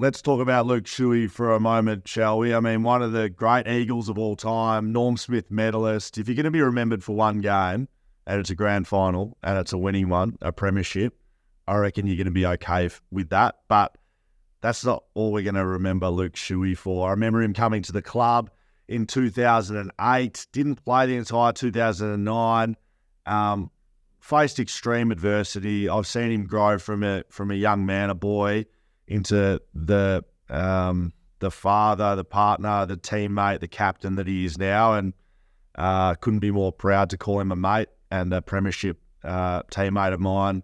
let's talk about Luke Shuey for a moment, shall we? I mean, one of the great Eagles of all time, Norm Smith medalist. If you're going to be remembered for one game, and it's a grand final, and it's a winning one, a premiership, I reckon you're going to be okay with that. But that's not all we're going to remember Luke Shuey for. I remember him coming to the club in 2008, didn't play the entire 2009, faced extreme adversity. I've seen him grow from a young man, a boy, into the father, the partner, the teammate, the captain that he is now, and couldn't be more proud to call him a mate and a premiership teammate of mine.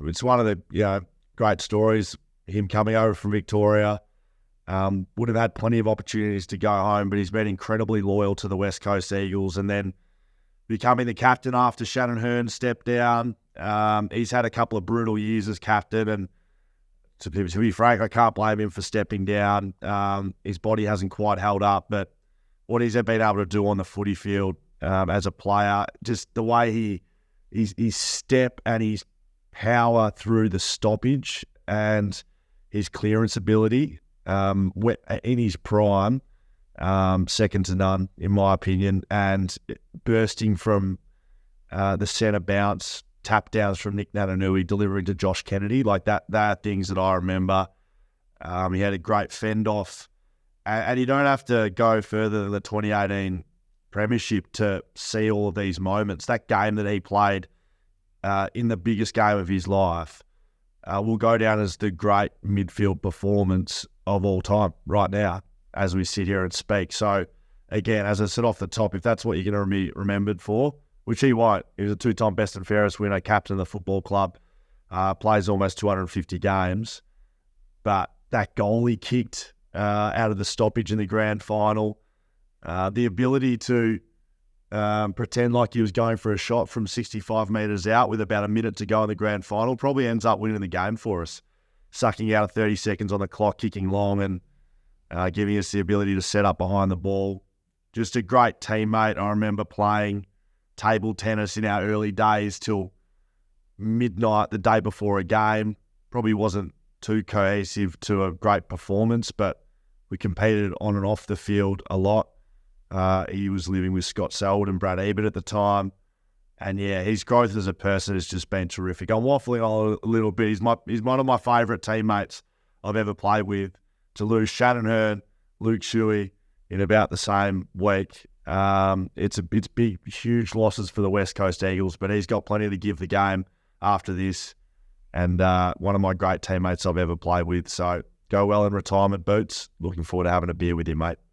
It's one of the great stories. Him coming over from Victoria, would have had plenty of opportunities to go home, but he's been incredibly loyal to the West Coast Eagles, and then becoming the captain after Shannon Hearn stepped down. He's had a couple of brutal years as captain, and to be frank, I can't blame him for stepping down. His body hasn't quite held up, but what he's been able to do on the footy field as a player, just the way his step and his power through the stoppage and his clearance ability in his prime, second to none, in my opinion, and bursting from the centre bounce, tap downs from Nick Natanui, delivering to Josh Kennedy, like that. They are things that I remember. He had a great fend off, and you don't have to go further than the 2018 Premiership to see all of these moments. That game that he played in the biggest game of his life will go down as the great midfield performance of all time right now as we sit here and speak. So, again, as I said off the top, if that's what you're going to be remembered for, which he won't. He was a two-time best and fairest winner, captain of the football club, plays almost 250 games. But that goal he kicked out of the stoppage in the grand final, the ability to pretend like he was going for a shot from 65 metres out with about a minute to go in the grand final, probably ends up winning the game for us, sucking out 30 seconds on the clock, kicking long, and giving us the ability to set up behind the ball. Just a great teammate. I remember playing table tennis in our early days till midnight the day before a game. Probably wasn't too cohesive to a great performance, but we competed on and off the field a lot. He was living with Scott Selwood and Brad Ebert at the time. And yeah, his growth as a person has just been terrific. I'm waffling on a little bit. He's one of my favourite teammates I've ever played with. To lose Shannon Hearn, Luke Shuey in about the same week, it's big, huge losses for the West Coast Eagles, but he's got plenty to give the game after this. And one of my great teammates I've ever played with. So go well in retirement boots. Looking forward to having a beer with you, mate.